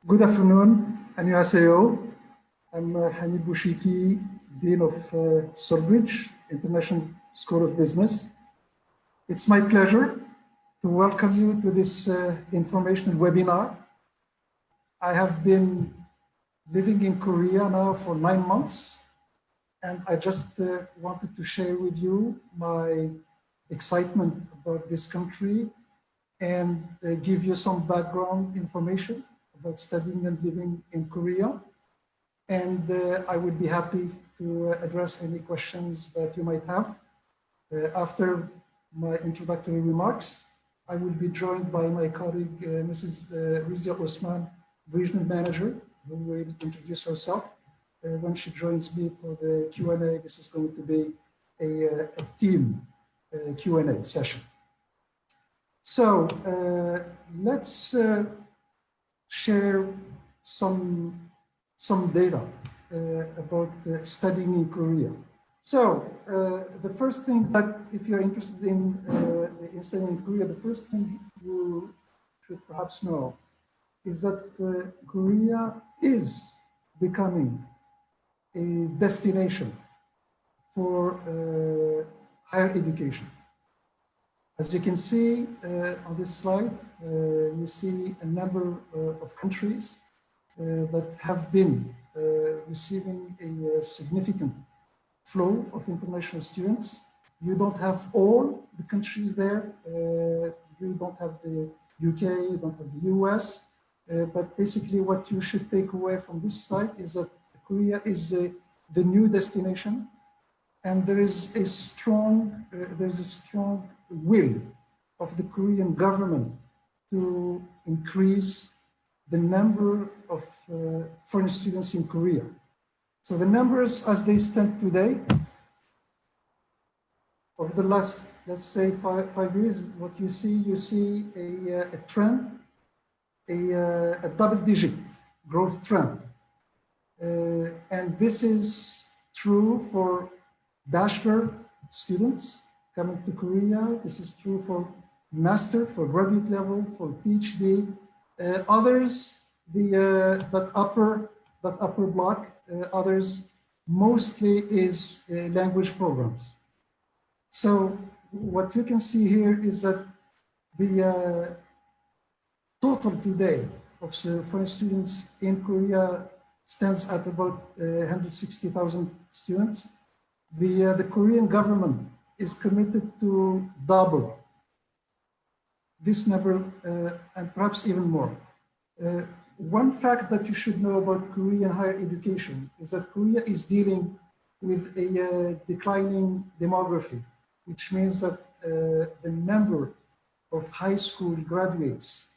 Good afternoon, 안녕하세요. I'm Hamid Bouchikhi, Dean of SolBridge International School of Business. It's my pleasure to welcome you to this informational webinar. I have been living in Korea now for 9 months, and I just wanted to share with you my excitement about this country and give you some background information about studying and living in Korea. And I would be happy to address any questions that you might have. After my introductory remarks, I will be joined by my colleague, Mrs. Rezia Usman, Regional Manager, who will introduce herself. When she joins me for the Q&A, this is going to be a team Q&A session. So let's share some data about studying in Korea. So the first thing that, if you're interested in studying in Korea, the first thing you should perhaps know is that Korea is becoming a destination for higher education. As you can see on this slide, you see a number of countries that have been receiving a significant flow of international students. You don't have all the countries there. You don't have the UK, you don't have the US. But basically what you should take away from this slide is that Korea is the new destination. And there is a strong will of the Korean government to increase the number of foreign students in Korea. So the numbers as they stand today, over the last, let's say, five years, what you see a trend, a double-digit growth trend. And this is true for bachelor students coming to Korea. This is true for master, for graduate level, for PhD. Others, that upper block, others mostly is language programs. So what you can see here is that the total today of foreign students in Korea stands at about 160,000 students. The Korean government is committed to double this number and perhaps even more. One fact that you should know about Korean higher education is that Korea is dealing with a declining demography, which means that the number of high school graduates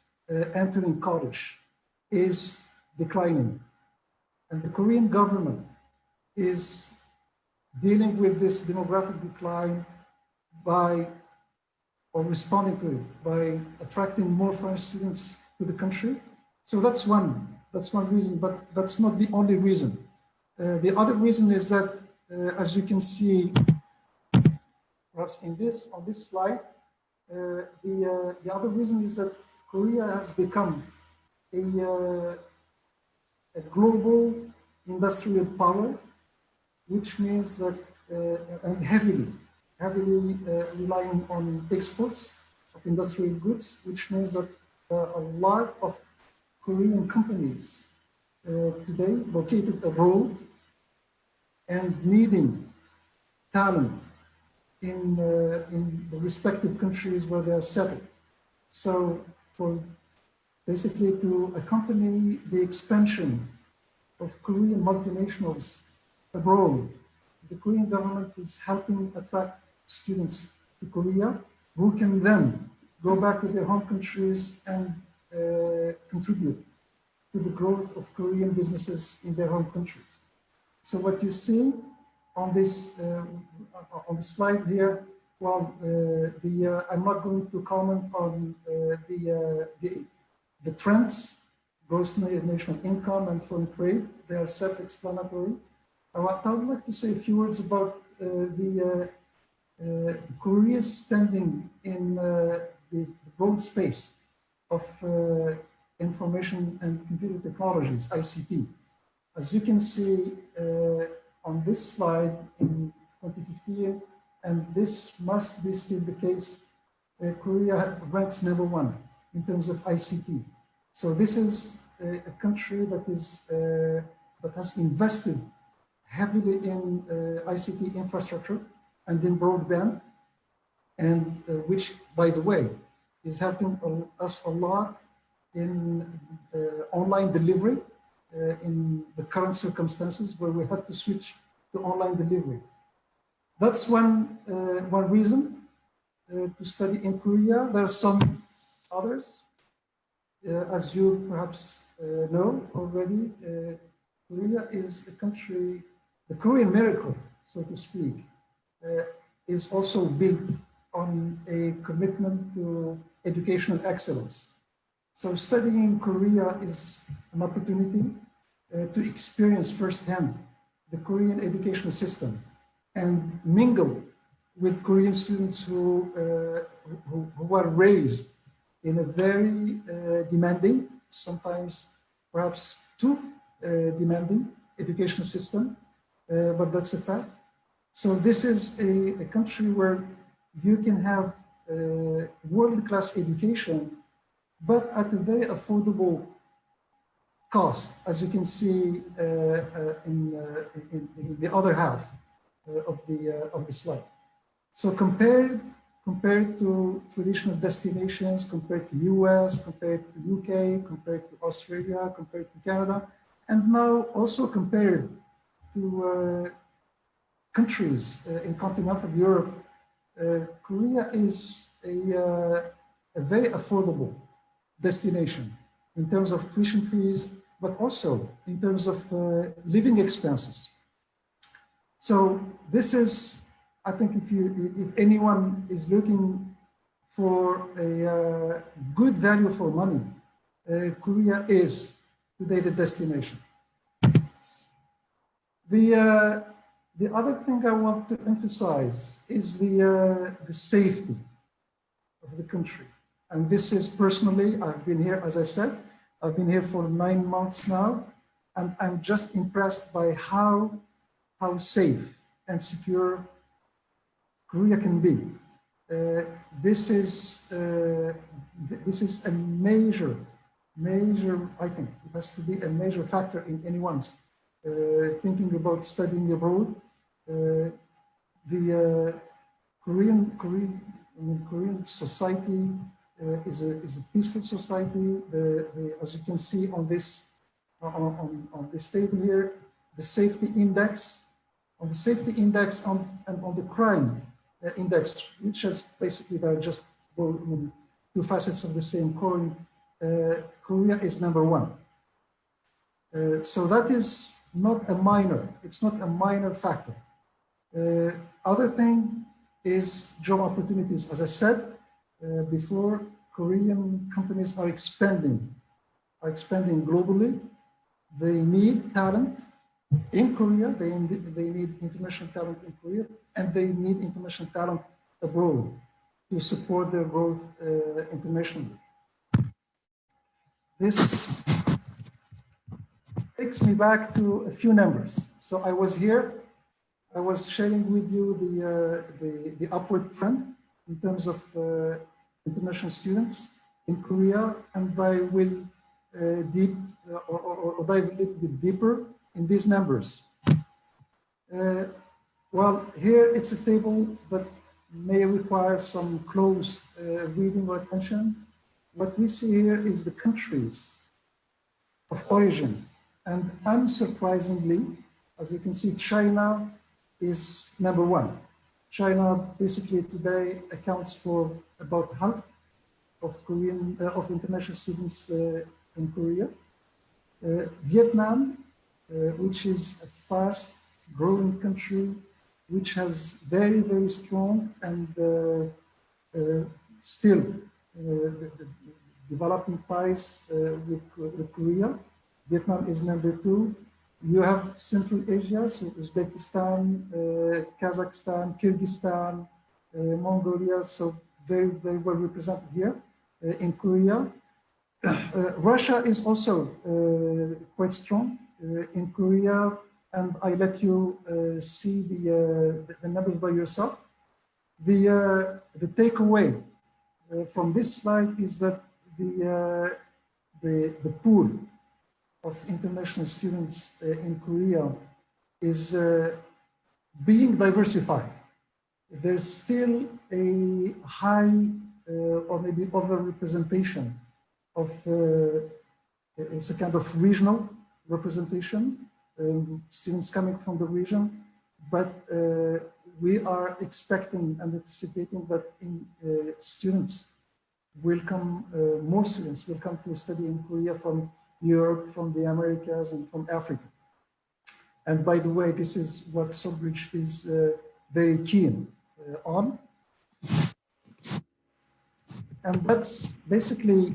entering college is declining. And the Korean government is dealing with this demographic decline or responding to it by attracting more foreign students to the country. So that's one reason, but that's not the only reason. The other reason is that, as you can see, perhaps on this slide, the other reason is that Korea has become a global industrial power, which means that and heavily relying on exports of industrial goods, which means that a lot of Korean companies today located abroad and needing talent in the respective countries where they are settled. So for basically to accompany the expansion of Korean multinationals abroad, the Korean government is helping attract students to Korea who can then go back to their home countries and contribute to the growth of Korean businesses in their home countries. So what you see on this on the slide here, well, I'm not going to comment on the trends, gross national income and foreign trade. They are self-explanatory. I would like to say a few words about Korea's standing in the broad space of Information and Computer Technologies, ICT. As you can see on this slide in 2015, and this must be still the case, Korea ranks #1 in terms of ICT. So this is a country that has invested heavily in ICT infrastructure and in broadband, and which, by the way, is helping us a lot in online delivery in the current circumstances where we had to switch to online delivery. That's one reason to study in Korea. There are some others. As you perhaps know already, Korea is a country, the Korean miracle, so to speak, is also built on a commitment to educational excellence. So studying in Korea is an opportunity to experience firsthand the Korean educational system and mingle with Korean students who are raised in a very demanding, sometimes perhaps too demanding educational system, but that's a fact. So this is a country where you can have world-class education, but at a very affordable cost, as you can see in the other half of the slide. So compared to traditional destinations, compared to US, compared to UK, compared to Australia, compared to Canada, and now also compared to countries in continental Europe, Korea is a very affordable destination in terms of tuition fees, but also in terms of living expenses. So this is, I think, if anyone is looking for a good value for money, Korea is today the destination. The other thing I want to emphasize is the safety of the country. And this is personally, I've been here, as I said, I've been here for 9 months now, and I'm just impressed by how safe and secure Korea can be. This is a major, I think, it has to be a major factor in anyone's thinking about studying abroad. The Korean society is a peaceful society. As you can see on this table here, the safety index, and on the crime index, which is basically they're just two facets of the same coin. Korea is #1. So that is not a minor. It's not a minor factor. Other thing is job opportunities. As I said before, Korean companies are expanding globally. They need talent in Korea. They need international talent in Korea, and they need international talent abroad to support their growth internationally. This takes me back to a few numbers. So I was here. I was sharing with you the upward trend in terms of international students in Korea, and I will dive a little bit deeper in these numbers. Well, here it's a table that may require some close reading or attention. What we see here is the countries of origin, and unsurprisingly, as you can see, China is #1. China basically today accounts for about half of international students in Korea. Vietnam, which is a fast-growing country, which has very, very strong and still developing ties with Korea. Vietnam is #2. You have Central Asia, so Uzbekistan, Kazakhstan, Kyrgyzstan, Mongolia, so very, very well represented here in Korea. Russia is also quite strong in Korea, and I let you see the numbers by yourself. The takeaway from this slide is that the pool of international students in Korea is being diversified. There's still a high or maybe overrepresentation of it's a kind of regional representation, students coming from the region, but we are expecting and anticipating that students will come, more students will come to study in Korea from Europe, from the Americas, and from Africa. And by the way, this is what SolBridge is very keen on. And that's basically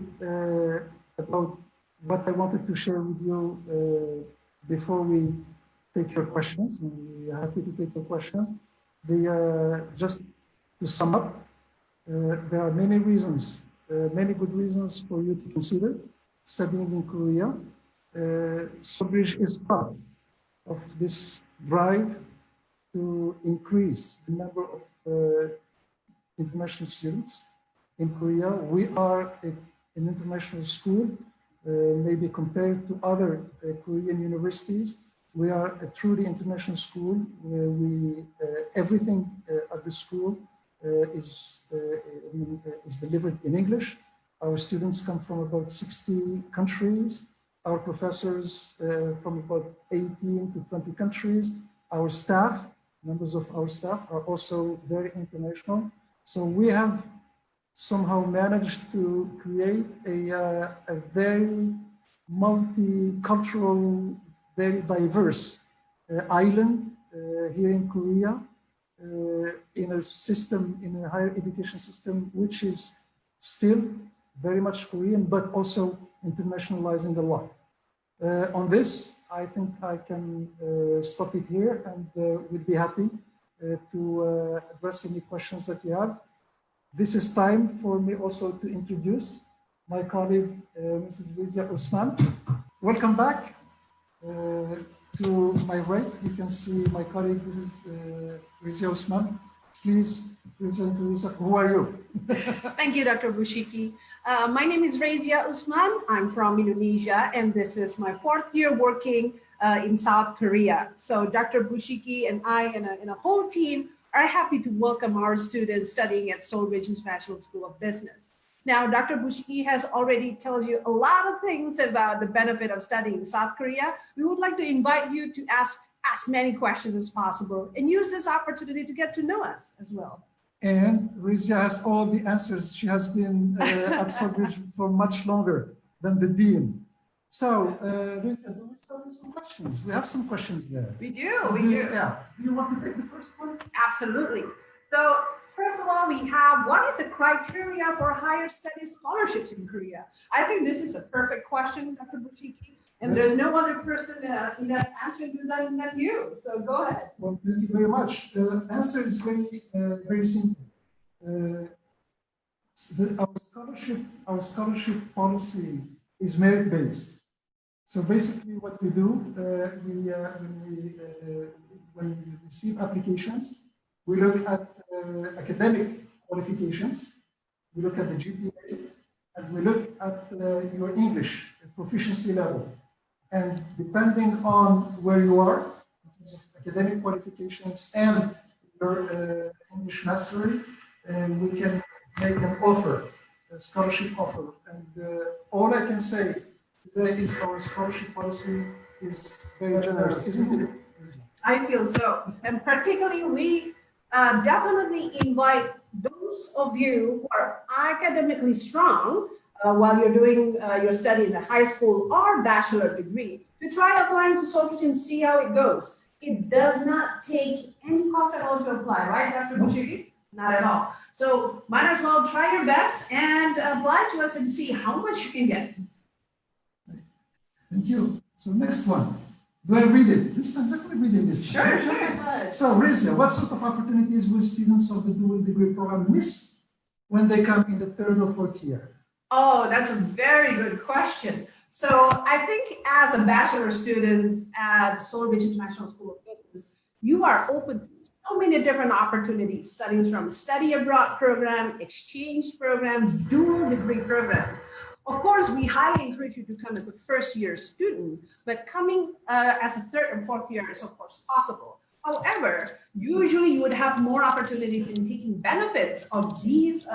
about what I wanted to share with you before we take your questions. And we're happy to take your questions. Just to sum up, there are many reasons, many good reasons for you to consider studying in Korea. SolBridge is part of this drive to increase the number of international students in Korea. We are an international school, maybe compared to other Korean universities. We are a truly international school. Everything at the school is delivered in English. Our students come from about 60 countries. Our professors from about 18 to 20 countries. Our staff, members of our staff are also very international. So we have somehow managed to create a very multicultural, very diverse island here in Korea, in a system, in a higher education system, which is still very much Korean, but also internationalizing a lot. On this, I think I can stop it here, and we'll be happy to address any questions that you have. This is time for me also to introduce my colleague, Mrs. Rezia Usman. Welcome back. To my right, you can see my colleague, Mrs. Rezia Usman. Please present, who are you? Thank you, Dr. Bouchikhi. My name is Rezia Usman. I'm from Indonesia, and this is my 4th year working in South Korea. So Dr. Bouchikhi and I and a whole team are happy to welcome our students studying at SolBridge International School of Business. Now, Dr. Bouchikhi has already told you a lot of things about the benefit of studying in South Korea. We would like to invite you to ask as many questions as possible and use this opportunity to get to know us as well. And Rezia has all the answers. She has been at SolBridge for much longer than the Dean. So, Rezia, do we start with some questions? We have some questions there. We do, we do. Yeah. Do you want to take the first one? Absolutely. So, first of all, we have, what is the criteria for higher studies scholarships in Korea? I think this is a perfect question, Dr. Bouchikhi. And there's no other person that answered this than you. So go ahead. Well, thank you very much. The answer is very simple. Our scholarship policy is merit-based. So basically, what we do when we receive applications, we look at academic qualifications, we look at the GPA, and we look at your English proficiency level. And depending on where you are, in terms of academic qualifications and your English mastery, we can make an offer, a scholarship offer. And all I can say today is our scholarship policy is very generous, isn't it? I feel so. And particularly, we definitely invite those of you who are academically strong while you're doing your study in the high school or bachelor degree to try applying to SolBridge and see how it goes. It does not take any cost at all to apply, right, Dr. Bouchikhi? Not at all. So might as well try your best and apply to us and see how much you can get. Thank you. So next one. Do I read it? This time, let me read it this time. Sure. So Rezia, what sort of opportunities will students of the dual degree program miss when they come in the 3rd or 4th year? Oh, that's a very good question. So I think as a bachelor student at SolBridge International School of Business, you are open to so many different opportunities, studying from study abroad program, exchange programs, dual degree programs. Of course, we highly encourage you to come as a first year student, but coming as a third and fourth year is of course possible. However, usually you would have more opportunities in taking benefits of these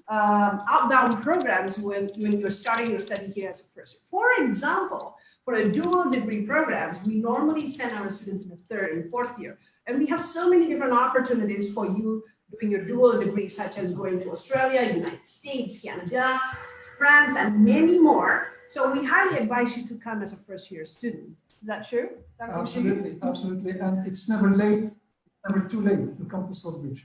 outbound programs when you're starting your study here as a first year. For example, for a dual degree programs, we normally send our students in the third and fourth year. And we have so many different opportunities for you doing your dual degree, such as going to Australia, United States, Canada, France, and many more. So we highly advise you to come as a first year student. Is that true, Dr. Absolutely, absolutely. And it's never late, never too late to come to SolBridge.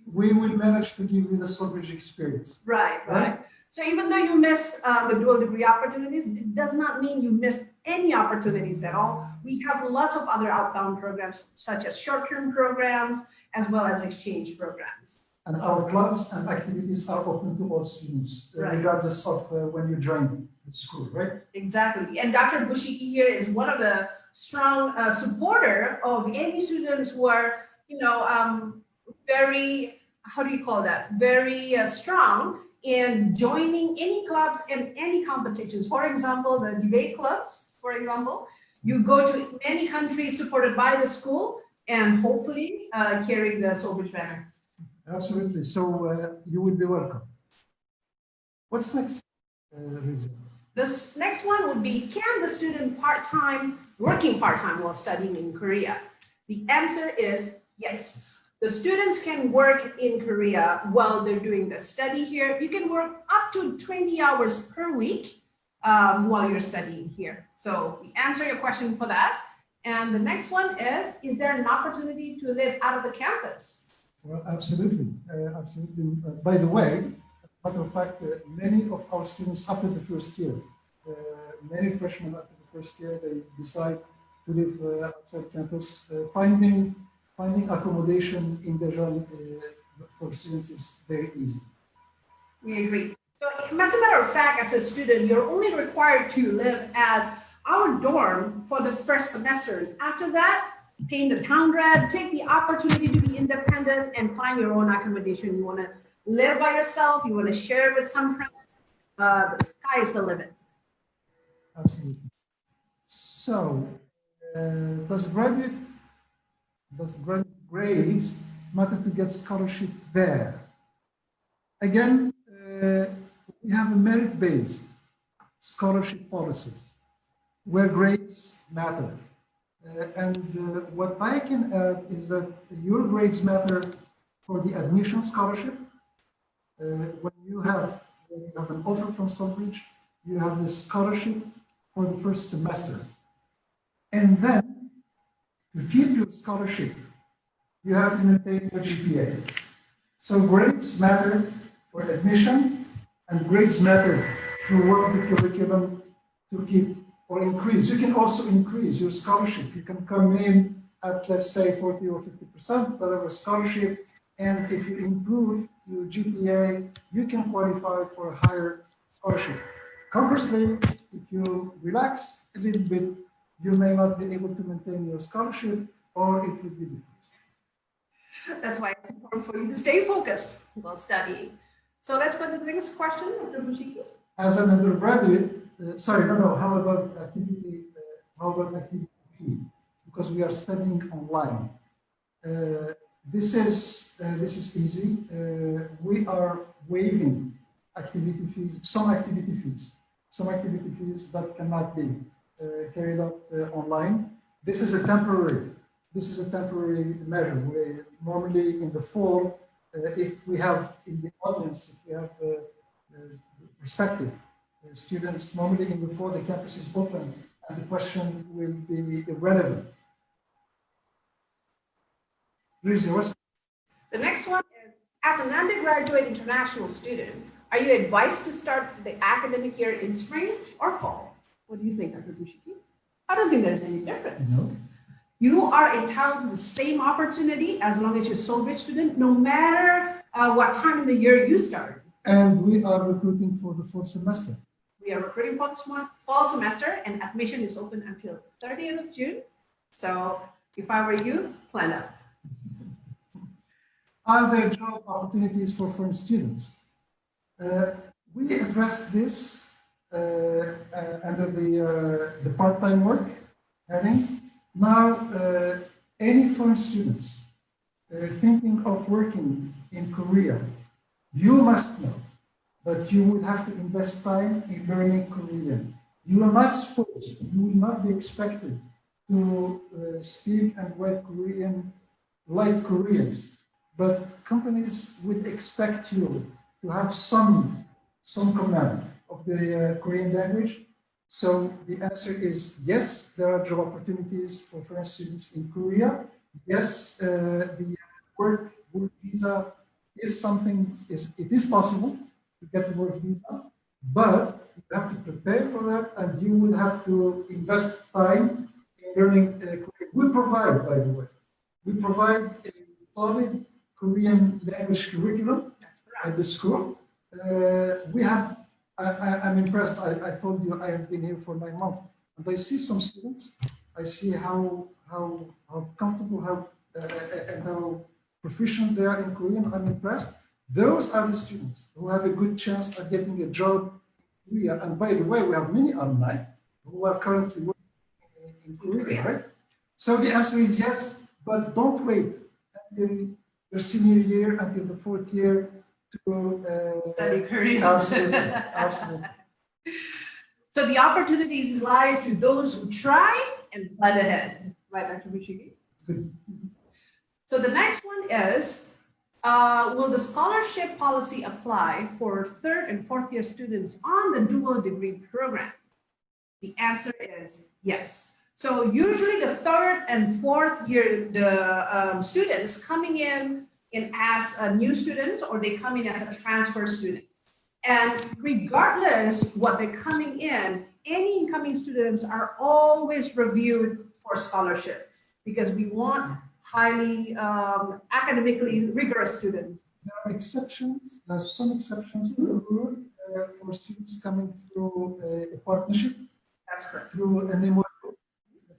We will manage to give you the SolBridge experience. Right. So even though you missed the dual degree opportunities, it does not mean you missed any opportunities at all. We have lots of other outbound programs, such as short-term programs, as well as exchange programs. And our clubs and activities are open to all students, regardless of when you join the school, right? Exactly. And Dr. Bouchikhi here is one of the strong supporter of any students who are, very, how do you call that? Very strong in joining any clubs and any competitions. For example, the debate clubs, for example, you go to many countries supported by the school and hopefully carry the SolBridge banner. Absolutely. So you will be welcome. What's next, Rezia? This next one would be, can the student working part-time while studying in Korea? The answer is yes. The students can work in Korea while they're doing their study here. You can work up to 20 hours per week while you're studying here. So we answer your question for that. And the next one is there an opportunity to live out of the campus? Well, absolutely, absolutely. By the way, as a matter of fact, many of our students after the first year, many freshmen after the first year, they decide to live outside campus. Finding accommodation in Daejeon for students is very easy. We agree. So as a matter of fact, as a student, you're only required to live at our dorm for the first semester. After that, paying the town rent, take the opportunity to be independent and find your own accommodation. You want to live by yourself, you want to share it with some friends, the sky is the limit. Absolutely. So, does graduate grades matter to get scholarship there? Again, we have a merit-based scholarship policy where grades matter. And what I can add is that your grades matter for the admission scholarship. When you have an offer from SolBridge, you have the scholarship for the first semester. And then to keep your scholarship, you have to maintain your GPA. So grades matter for admission, and grades matter throughout the curriculum to keep or increase. You can also increase your scholarship. You can come in at, let's say, 40 or 50%, whatever scholarship, and if you improve your GPA, you can qualify for a higher scholarship. Conversely, if you relax a little bit, you may not be able to maintain your scholarship, or it will be decreased. That's why it's important for you to stay focused while studying. So let's go to the next question, Dr. Bouchikhi. As an undergraduate, how about activity? Fee? Because we are studying online. This is easy. We are waiving activity fees, some activity fees that cannot be carried out online. This is a temporary measure. We normally in the fall, if we have in the audience, if we have prospective students, normally in the fall the campus is open and the question will be irrelevant. Rezia, the next one is, as an undergraduate international student, are you advised to start the academic year in spring or fall? What do you think, Dr. Bouchikhi? I don't think there's any difference. No. You are entitled to the same opportunity as long as you're a SolBridge student, no matter what time in the year you start. And we are recruiting for the fall semester. We are recruiting for the fall semester, and admission is open until 30th of June. So if I were you, plan up. Are there job opportunities for foreign students? We address this under the part-time work heading. Now, any foreign students thinking of working in Korea, you must know that you will have to invest time in learning Korean. You are not supposed, you will not be expected to speak and write Korean like Koreans, but companies would expect you to have some command of the Korean language. So the answer is yes, there are job opportunities for foreign students in Korea. Yes, the work visa is something, it is possible to get a work visa, but you have to prepare for that and you will have to invest time in learning Korean. We provide, by the way, we provide a solid Korean language curriculum at the school. I'm impressed. I told you I have been here for 9 months, and I see some students. I see how comfortable, and how proficient they are in Korean. I'm impressed. Those are the students who have a good chance at getting a job in Korea. And by the way, we have many alumni who are currently working in Korea, right? So the answer is yes, but don't wait until your senior year, until the 4th year to study Korean. Absolutely, absolutely. So the opportunities lies to those who try and plan ahead, right, Dr. Bouchikhi? So the next one is, will the scholarship policy apply for 3rd and 4th year students on the dual degree program? The answer is yes. So usually the 3rd and 4th year, the students coming in as new students, or they come in as a transfer student. And regardless what they're coming in, any incoming students are always reviewed for scholarships because we want highly academically rigorous students. There are exceptions, there are some exceptions to the rule for students coming through a partnership. That's correct. Through an MOU,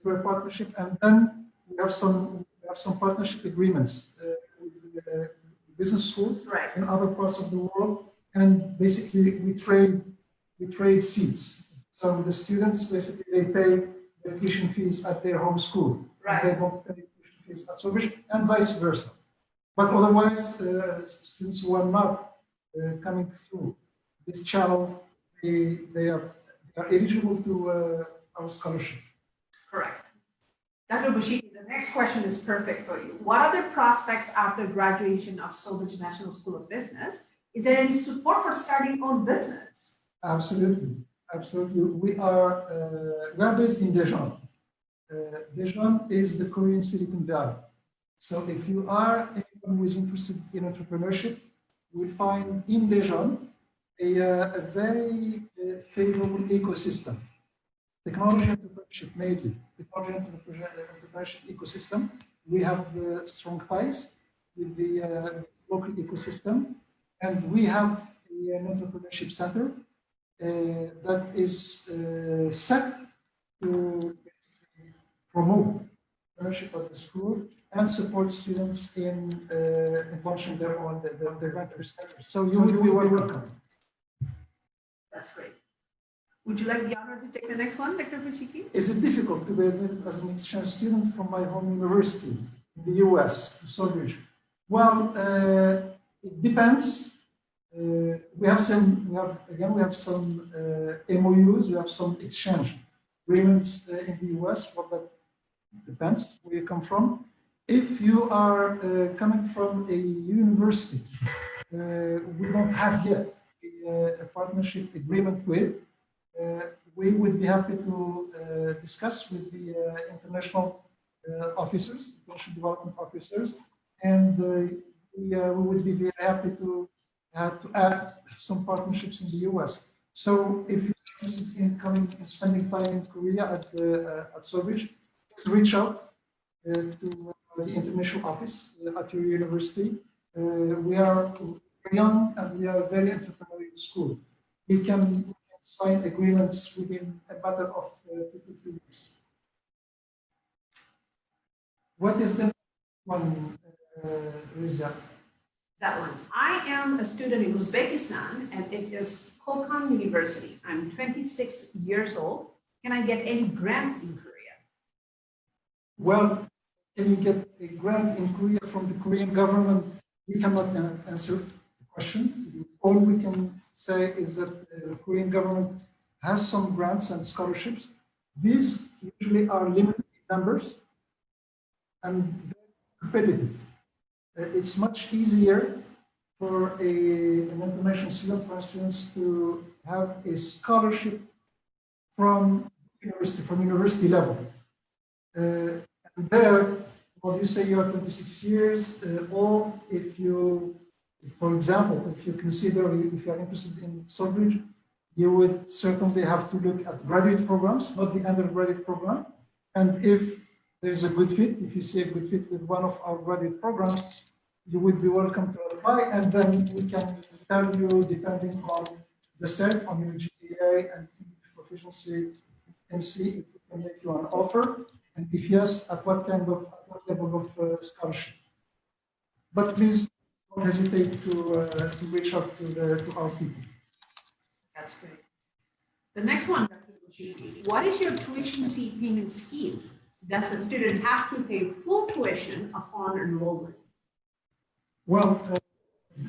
through a partnership, and then we have some partnership agreements with business schools in other parts of the world, and basically we trade seats. So the students basically they pay their tuition fees at their home school, and they don't pay tuition fees at SolBridge, and vice versa. But otherwise, students who are not coming through this channel, they are eligible to our scholarship. Correct. Dr. Bouchikhi, the next question is perfect for you. What are the prospects after graduation of SolBridge National School of Business? Is there any support for starting own business? Absolutely, absolutely. We are based in Daejeon. Daejeon is the Korean Silicon Valley. So if you are anyone who is interested in entrepreneurship, you will find in Daejeon a very favorable ecosystem. Technology entrepreneurship, mainly. Technology entrepreneurship ecosystem. We have strong ties with the local ecosystem, and we have an entrepreneurship center that is set to promote entrepreneurship at the school and support students in launching their ventures. So you will be welcome. That's great. Would you like the honor to take the next one, Dr. Bouchikhi? Is it difficult to be admitted as an exchange student from my home university in the US to SolBridge? Well, it depends. We have some MOUs, we have some exchange agreements in the US. Well, that depends where you come from. If you are coming from a university, we don't have yet a partnership agreement with. We would be happy to discuss with the international officers, international development officers, and we would be very happy to add some partnerships in the US. So if you're interested in coming and spending time in Korea at SolBridge, please reach out to the international office at your university. We are young and we are a very entrepreneurial school. We can sign agreements within a matter of 2 to 3 weeks. What is the one, Rezia? That one. I am a student in Uzbekistan, and it is Kokand University. I'm 26 years old. Can I get any grant in Korea? Well, can you get a grant in Korea from the Korean government? We cannot answer the question. All we can say is that the Korean government has some grants and scholarships. These usually are limited in numbers and very competitive. It's much easier for an international student, for instance, to have a scholarship from university level. And there, well, you say you are 26 years, or if you, for example, if you consider, if you are interested in SolBridge, you would certainly have to look at graduate programs, not the undergraduate program. And if there's a good fit, if you see a good fit with one of our graduate programs, you would be welcome to apply, and then we can tell you, depending on the set, on your GPA and proficiency, and see if we can make you an offer, and if yes, at what level of scholarship. But please don't hesitate to reach out to our people. That's great. The next one, Dr. Bouchikhi, what is your tuition fee payment scheme? Does the student have to pay full tuition upon enrollment? Well,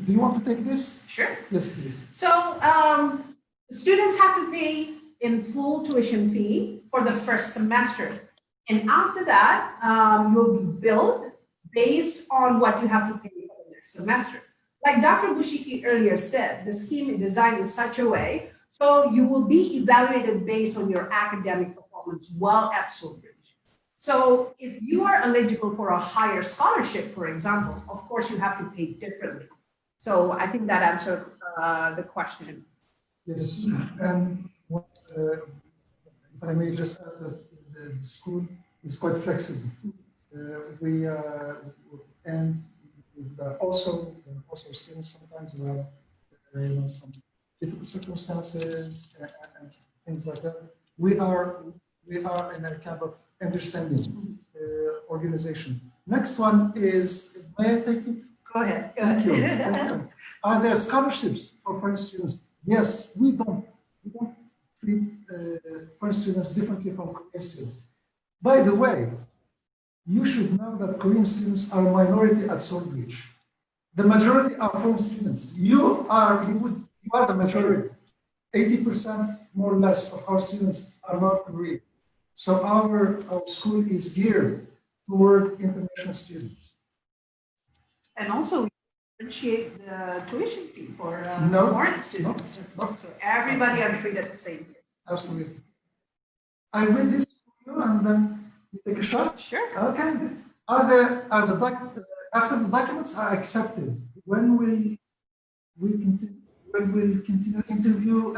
do you want to take this? Sure. Yes, please. So students have to pay in full tuition fee for the first semester. And after that, you'll be billed based on what you have to pay for the next semester. Like Dr. Bouchikhi earlier said, the scheme is designed in such a way so you will be evaluated based on your academic performance while at SolBridge. So if you are eligible for a higher scholarship, for example, of course you have to pay differently. So I think that answered the question. Yes, and if I may just add that the school is quite flexible. Also students sometimes who have some difficult circumstances and things like that. We are in a kind of understanding organization. Next one is, may I take it? Go ahead. Thank you. Are there scholarships for foreign students? Yes, we don't treat foreign students differently from Korean students. By the way, you should know that Korean students are a minority at SolBridge. The majority are foreign students. You are the majority. 80% more or less of our students are not Korean. So our school is geared toward international students. And also, we differentiate the tuition fee for No. foreign students. No. So everybody are treated the same. Absolutely. I read this for you and then you take a shot? Sure. Okay. After the documents are accepted, when will we continue interview?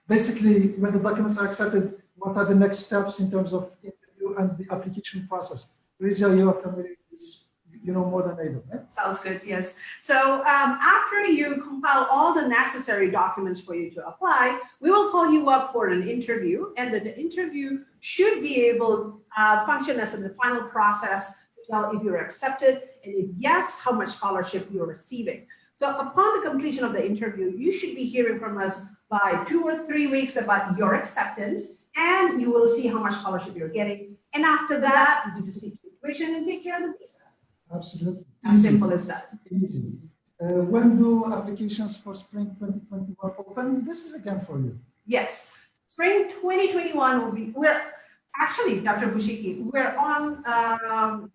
Basically, when the documents are accepted, what are the next steps in terms of interview and the application process? Rezia, you are familiar with this, you know more than I do, right? Sounds good, yes. So after you compile all the necessary documents for you to apply, we will call you up for an interview, and the interview should be able to function as the final process to tell if you're accepted, and if yes, how much scholarship you're receiving. So upon the completion of the interview, you should be hearing from us by 2 or 3 weeks about your acceptance, and you will see how much scholarship you're getting. And after that, you just need tuition and take care of the visa. Absolutely. As simple as that. Easy. When do applications for spring 2021 open? This is again for you. Yes. Spring 2021 will be, actually, Dr. Bouchikhi, we're on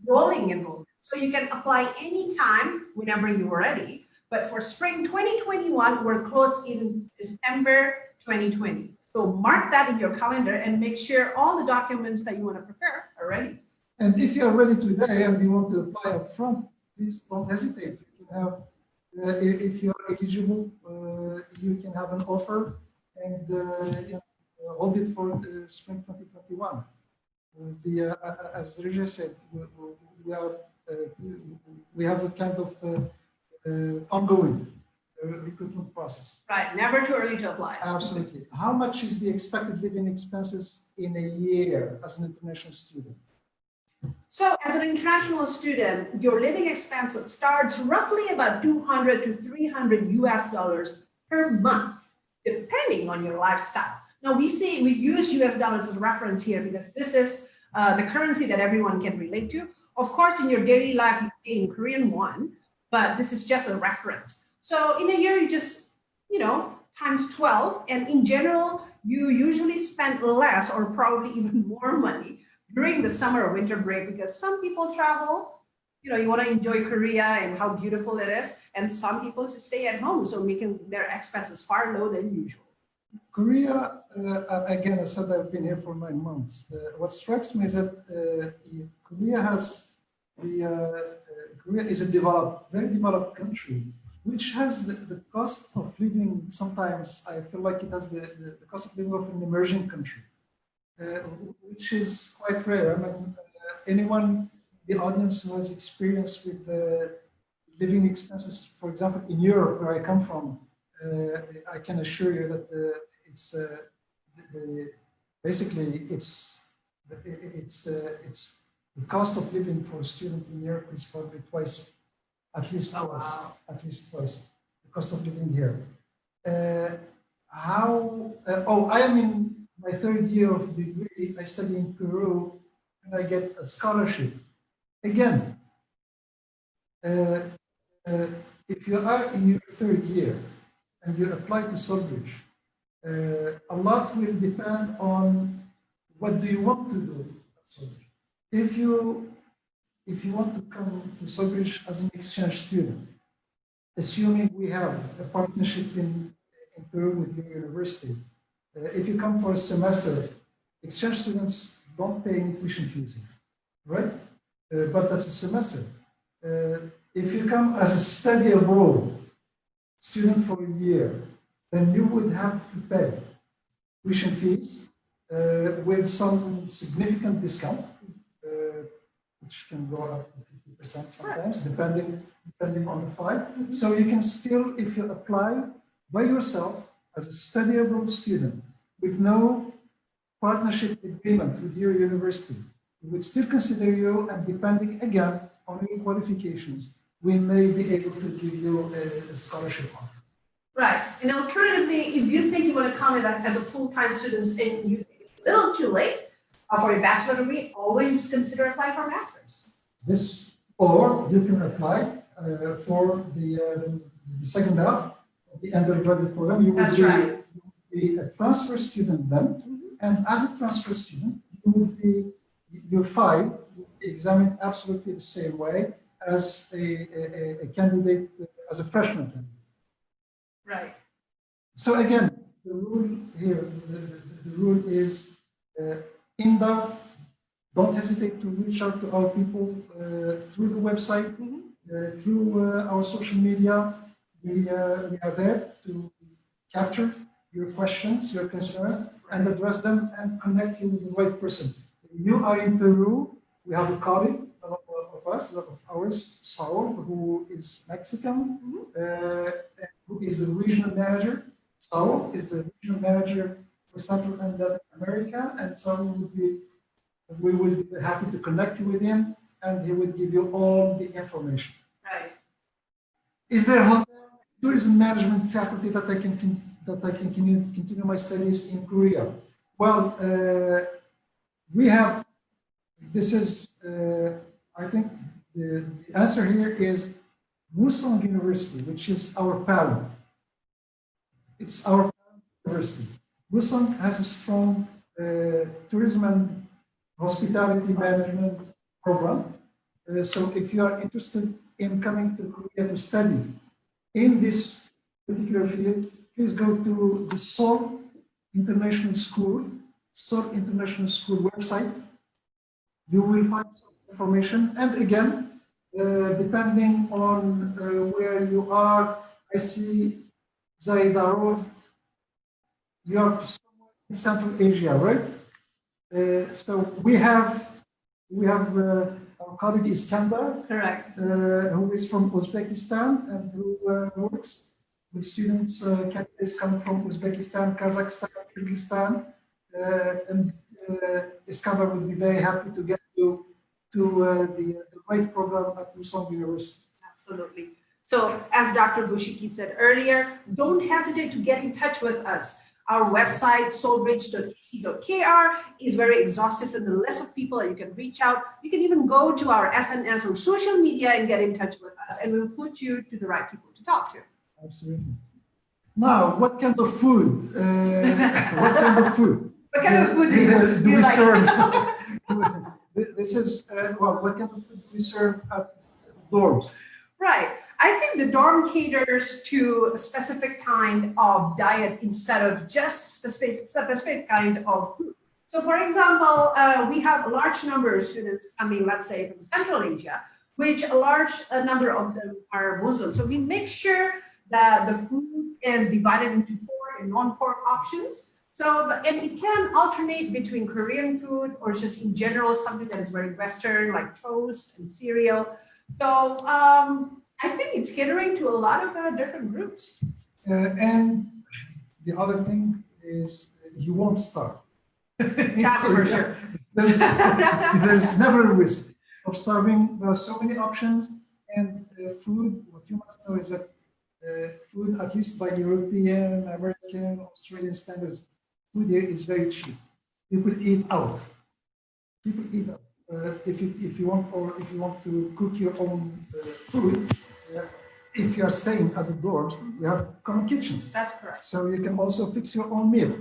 rolling enrollment. So you can apply anytime, whenever you're ready. But for spring 2021, we're closed in December 2020. So mark that in your calendar and make sure all the documents that you want to prepare are ready. And if you are ready today and you want to apply up front, please don't hesitate. You can have, if you are eligible, you can have an offer and hold it for spring 2021. As Rezia said, we have a kind of ongoing recruitment process. Right, never too early to apply. Absolutely. How much is the expected living expenses in a year as an international student? So as an international student, your living expenses starts roughly about 200 to 300 US dollars per month, depending on your lifestyle. Now we use US dollars as a reference here because this is the currency that everyone can relate to. Of course, in your daily life, you pay in Korean won, but this is just a reference. So in a year, you just, times 12. And in general, you usually spend less or probably even more money during the summer or winter break because some people travel, you want to enjoy Korea and how beautiful it is. And some people just stay at home, so making their expenses far lower than usual. Korea, again, I said I've been here for 9 months. What strikes me is that Korea is a very developed country, which has the cost of living. Sometimes I feel like it has the cost of living of an emerging country, which is quite rare. I mean, anyone in the audience who has experience with living expenses, for example, in Europe, where I come from, I can assure you that basically it's the cost of living for a student in Europe is probably at least twice the cost of living here. I am in my 3rd year of degree. I study in Peru, and I get a scholarship. Again, if you are in your 3rd year and you apply to SolBridge, a lot will depend on what do you want to do at SolBridge. If you want to come to SolBridge as an exchange student, assuming we have a partnership in Peru with your university, if you come for a semester, exchange students don't pay any tuition fees here, right? But that's a semester. If you come as a study abroad student for a year, then you would have to pay tuition fees with some significant discount, which can go up to 50% sometimes, depending on the file. So you can still, if you apply by yourself as a study abroad student with no partnership agreement with your university, we would still consider you, and depending again on your qualifications, we may be able to give you a scholarship offer. Right. And alternatively, if you think you want to come in as a full-time student and you think it's a little too late for a bachelor degree, always consider applying for a master's. This, or you can apply for the second half of the undergraduate program. You would be a transfer student then, and as a transfer student, your file would be examined absolutely the same way as a candidate, as a freshman candidate. Right. So again, the rule here, the rule is in doubt, don't hesitate to reach out to our people through the website, through our social media. We are there to capture your questions, your concerns, and address them and connect you with the right person. If you are in Peru, we have a colleague of ours, Saul, who is Mexican, who is the regional manager. Saul is the regional manager for Central and Latin America, and so we would be happy to connect you with him, and he would give you all the information. Right. Is there a hotel tourism management faculty that I can continue my studies in Korea? Well, we have. This is, I think, the answer here is Musong University, which is our parent. It's our parent university. Musong has a strong tourism and hospitality management program. So if you are interested in coming to Korea to study in this particular field, please go to the Seoul International School website. You will find some information. And again, depending on where you are, I see Zaidarov, you are somewhere in Central Asia, right? So we have our colleague Iskandar, Correct. who is from Uzbekistan and who works with students, candidates coming from Uzbekistan, Kazakhstan, Kyrgyzstan, and Iskandar would be very happy to get you to the right program at Usman University. Absolutely. So as Dr. Bouchikhi said earlier, don't hesitate to get in touch with us. Our website, solbridge.ac.kr, is very exhaustive in the list of people that you can reach out. You can even go to our SNS or social media and get in touch with us, and we'll put you to the right people to talk to. Absolutely. Now, what kind of food? What kind of food? What kind of food do we like? serve? This is well, what kind of food do we serve at dorms? Right. I think the dorm caters to a specific kind of diet instead of just specific kind of food. So for example, we have a large number of students coming, let's say from Central Asia, which a large number of them are Muslim. So we make sure that the food is divided into pork and non-pork options. So, and it can alternate between Korean food or just in general, something that is very Western, like toast and cereal. So I think it's catering to a lot of different groups. And the other thing is you won't starve. That's for sure. There's never a risk of starving. There are so many options, and food, what you must know is that food, at least by European, American, Australian standards, food here is very cheap. People eat out. People eat out. If you want to cook your own food, if you are staying at the dorms, you have common kitchens. That's correct. So you can also fix your own meal.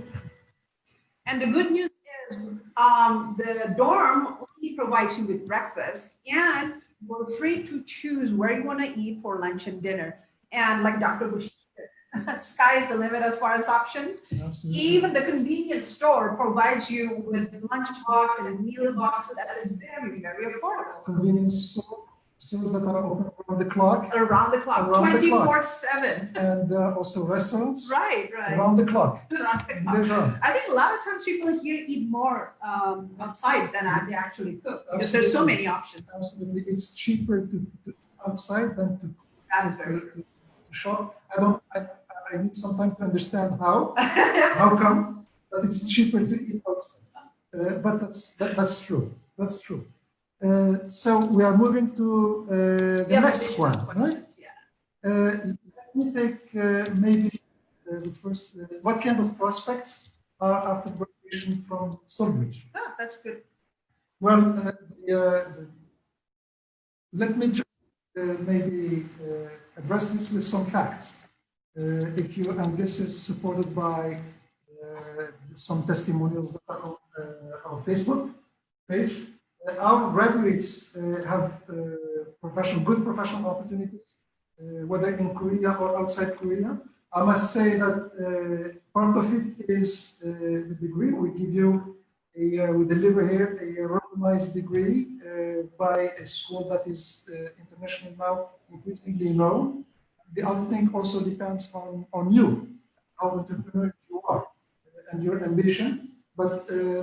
And the good news is the dorm only provides you with breakfast, and you're free to choose where you want to eat for lunch and dinner. And like Dr. Bouchikhi said, sky is the limit as far as options. Absolutely. Even the convenience store provides you with lunch box and meal boxes that is very, very affordable. Convenience stores that are open around the clock. Around the clock, 24/7. And also restaurants. Right. Around the clock. Around the clock. I think a lot of times people here eat more outside than they actually cook because there's so many options. Absolutely, it's cheaper to outside than to. That is very true. Shop. I need some time to understand how. How come? But it's cheaper to eat outside. But that's true. That's true. So we are moving to the next one, right? Yeah. Let me take maybe the first. What kind of prospects are after graduation from SolBridge? Oh, that's good. Well, let me just maybe address this with some facts. And this is supported by some testimonials that are on our Facebook page. Our graduates have good professional opportunities, whether in Korea or outside Korea. I must say that part of it is the degree. We give you we deliver here a recognized degree by a school that is internationally now increasingly known. The other thing also depends on you, how entrepreneurial you are, and your ambition. But there are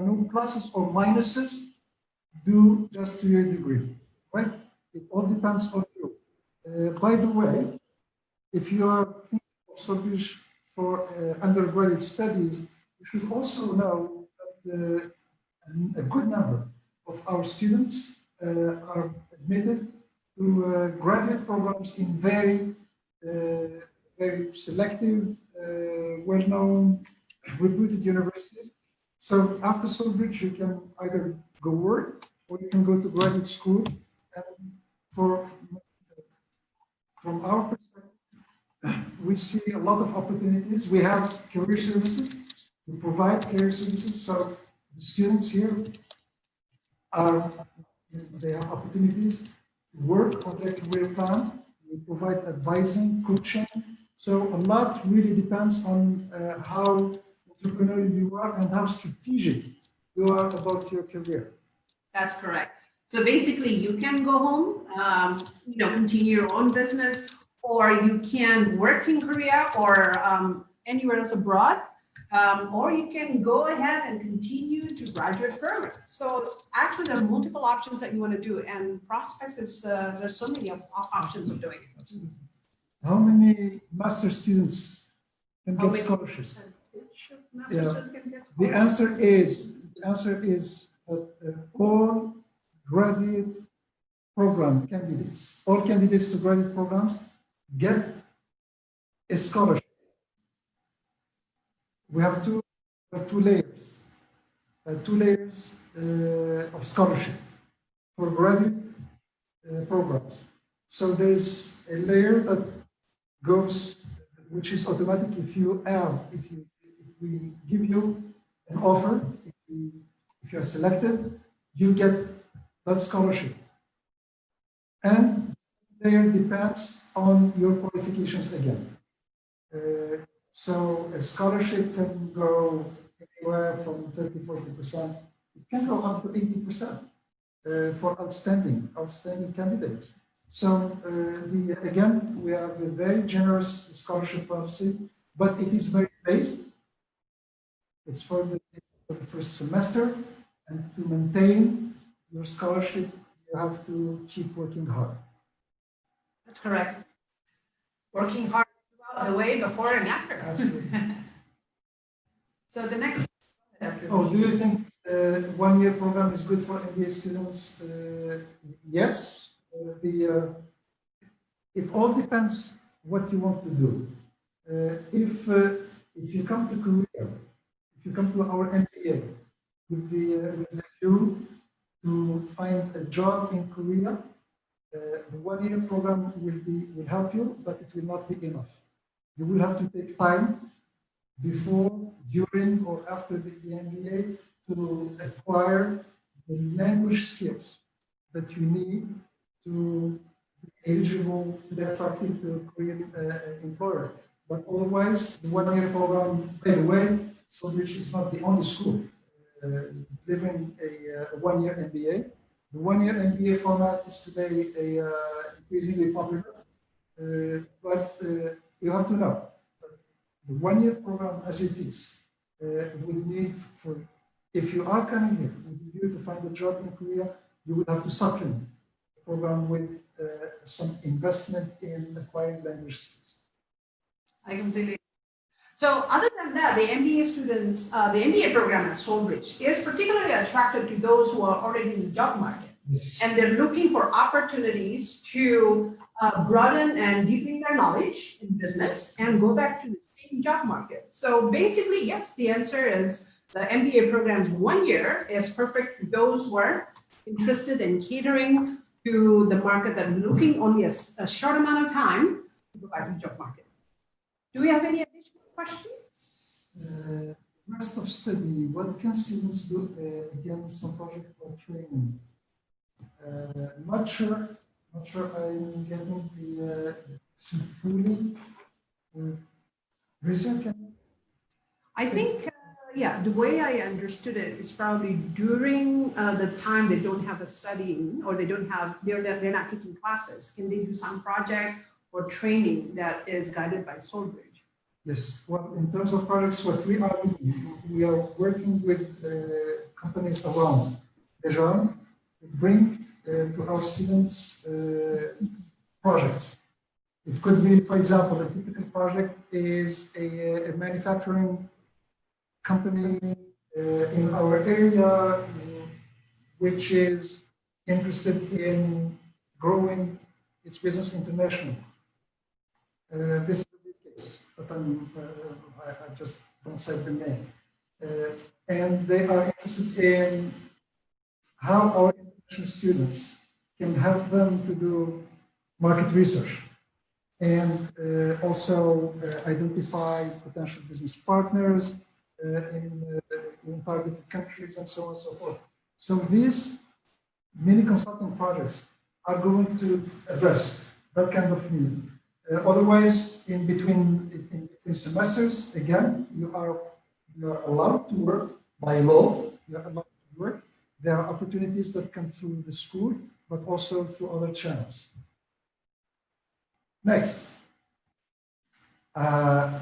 no pluses or minuses due just to your degree, right? It all depends on you. By the way, if you are thinking of SolBridge for undergraduate studies, you should also know that a good number of our students are admitted to graduate programs in very selective, well-known, reputed universities. So after SolBridge, you can either go work or you can go to graduate school. And from our perspective, we see a lot of opportunities. We have career services. We provide career services. So the students here they have opportunities to work on their career plan. We provide advising, coaching. So a lot really depends on how entrepreneurial you are and how strategic you are about your career. That's correct. So basically, you can go home, continue your own business, or you can work in Korea or anywhere else abroad. or you can go ahead and continue to graduate program. So actually, there are multiple options that you want to do, and prospects is there's so many options of doing it. Absolutely. How many master students can How get many scholarships? percentage of master Yeah. students can get The answer is that all graduate program candidates, all candidates to graduate programs get a scholarship. We have two layers, of scholarship for graduate programs. So there's a layer that goes, which is automatic if we give you an offer, if you are selected, you get that scholarship. And there depends on your qualifications again. So a scholarship can go anywhere from 30–40%. It can go up to 80% for outstanding candidates. So again, we have a very generous scholarship policy, but it is very based. It's for the first semester, and to maintain your scholarship, you have to keep working hard. That's correct. Working hard throughout the way, before and after. Absolutely. So the next. Oh, do you think one-year program is good for MBA students? Yes. It all depends what you want to do. If you come to Korea, if you come to our MBA with the view to find a job in Korea, the one-year program will help you, but it will not be enough. You will have to take time before, during, or after the MBA to acquire the language skills that you need to be eligible, to be attractive to a Korean employer. But otherwise, the one-year program, by the way, SolBridge is not the only school delivering a one-year MBA. The one-year MBA format is today increasingly popular, but you have to know the one-year program as it is will need for, if you are coming here with the view to find a job in Korea, you will have to supplement the program with some investment in acquiring language skills. I completely. So other than that, the MBA students, the MBA program at SolBridge is particularly attractive to those who are already in the job market. Yes. And they're looking for opportunities to broaden and deepen their knowledge in business and go back to the same job market. So basically, yes, the answer is the MBA program's 1 year is perfect for those who are interested in catering to the market that are looking only a short amount of time to go back to the job market. Do we have any additional questions? Rest of study, what can students do against some project or training? Not sure I'm getting the fully. Research. I think, yeah, the way I understood it is probably during the time they don't have a studying or they're not taking classes. Can they do some project or training that is guided by SolBridge? Yes. Well, in terms of projects, what we are working with companies around Iran, bring to our students projects. It could be, for example, a typical project is a manufacturing company in our area which is interested in growing its business internationally. This is a big case, but I just don't say the name. And they are interested in how our international students can help them to do market research and also identify potential business partners in targeted countries and so on and so forth. So these mini consulting projects are going to address that kind of need. Otherwise, in between semesters, again, you are allowed to work by law. You are allowed to work. There are opportunities that come through the school, but also through other channels. Next, I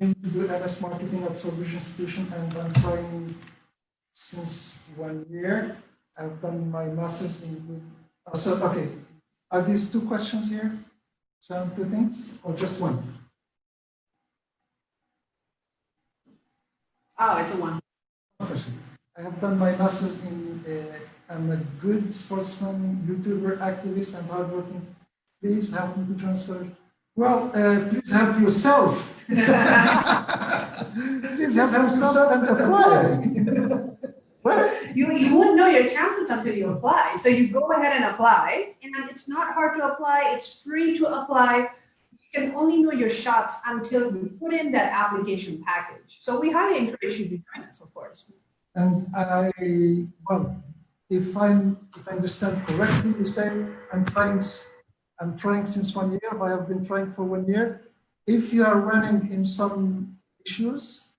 to do MS marketing at SolBridge Institution, and I'm trying since 1 year. I've done my master's in. Okay, are these two questions here? Sharon, two things, or just one? Oh, it's a one. Question. I have done my master's in. I'm a good sportsman, YouTuber, activist, and hardworking. Please help me to transfer. Well, please help yourself. Please help yourself and apply. Right? You won't know your chances until you apply. So you go ahead and apply, and it's not hard to apply. It's free to apply. You can only know your shots until you put in that application package. So we highly encourage you to join us, of course. And if I understand correctly, you say I'm trying since 1 year. I have been trying for 1 year. If you are running in some issues,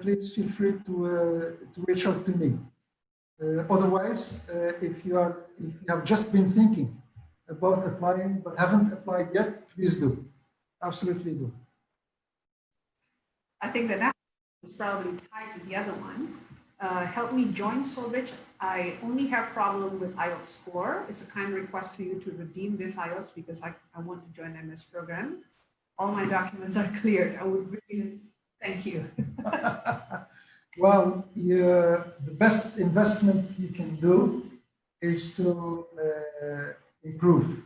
please feel free to reach out to me. Otherwise, if you have just been thinking about applying but haven't applied yet, please do. Absolutely do. I think the next is probably tied to the other one. Help me join SolBridge. I only have problem with IELTS score. It's a kind request to you to redeem this IELTS because I want to join MS program. All my documents are cleared. I would really thank you. Well, the best investment you can do is to improve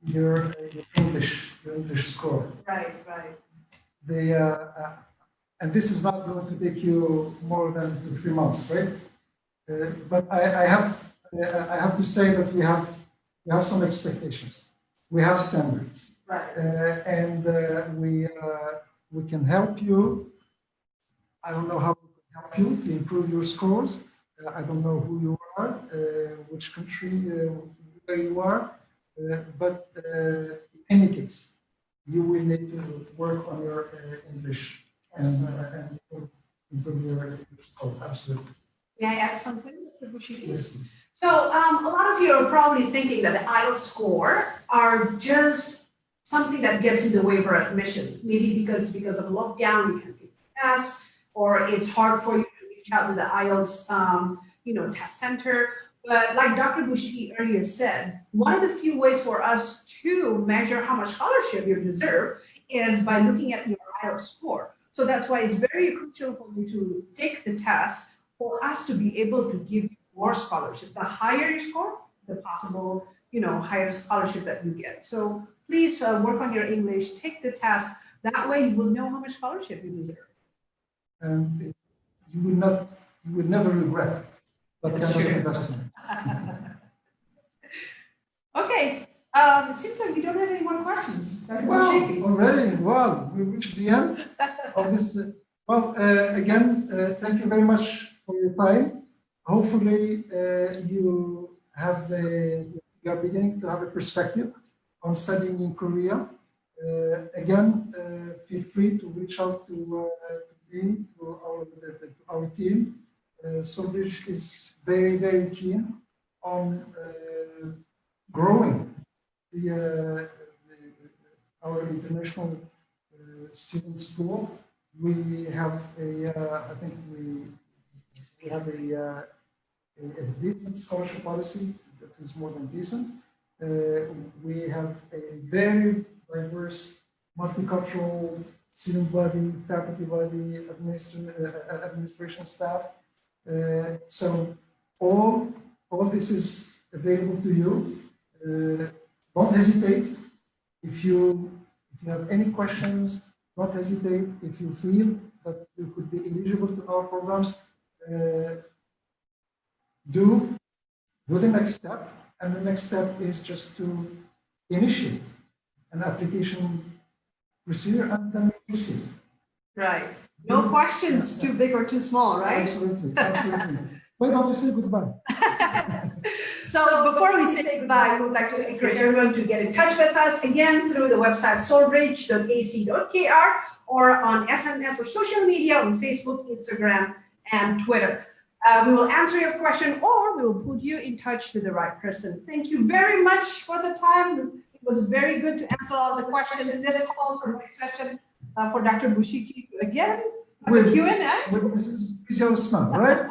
your English score. Right. And this is not going to take you more than 2 to 3 months, right? But I have to say that we have some expectations. We have standards, right? And we can help you. I don't know how we can help you to improve your scores. I don't know who you are, which country where you are, but in any case, you will need to work on your English and improve your score. Absolutely. May I add something, Mr. Bouchikhi? Yes, please. So a lot of you are probably thinking that the IELTS score are just something that gets in the way for admission. Maybe because of lockdown, you can't take the test, or it's hard for you to reach out to the IELTS, test center. But like Dr. Bouchikhi earlier said, one of the few ways for us to measure how much scholarship you deserve is by looking at your IELTS score. So that's why it's very crucial for you to take the test for us to be able to give you more scholarship. The higher you score, the possible, higher scholarship that you get. So please work on your English, take the test. That way you will know how much scholarship you deserve. And you will never regret that kind of investment. Okay. Seems like we don't have any more questions. We reached the end of this. Again, thank you very much for your time. Hopefully, you are beginning to have a perspective on studying in Korea. Again, feel free to reach out to me, to our team. SolBridge is very, very keen on growing our international students pool. We have I think we have a decent scholarship policy that is more than decent. We have a very diverse, multicultural student body, faculty body, administration staff. So all this is available to you. Don't hesitate. If you have any questions, don't hesitate. If you feel that you could be eligible to our programs, do the next step. And the next step is just to initiate an application procedure, and then we see. Right. No questions too big or too small, right? Absolutely. Why don't you say goodbye? So before we say goodbye, we would like to encourage everyone to get in touch with us again through the website solbridge.ac.kr or on SMS or social media on Facebook, Instagram, and Twitter. We will answer your question or we will put you in touch with the right person. Thank you very much for the time. It was very good to answer all the questions. This calls for next session. for Dr. Bouchikhi again for With- the Q&A. with Mrs. Rezia Usman, right?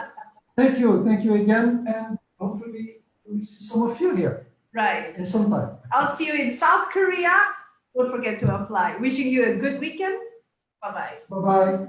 Thank you again, and hopefully we'll see some of you here Right. in some time. I'll see you in South Korea. Don't forget to apply. Wishing you a good weekend. Bye-bye. Bye-bye.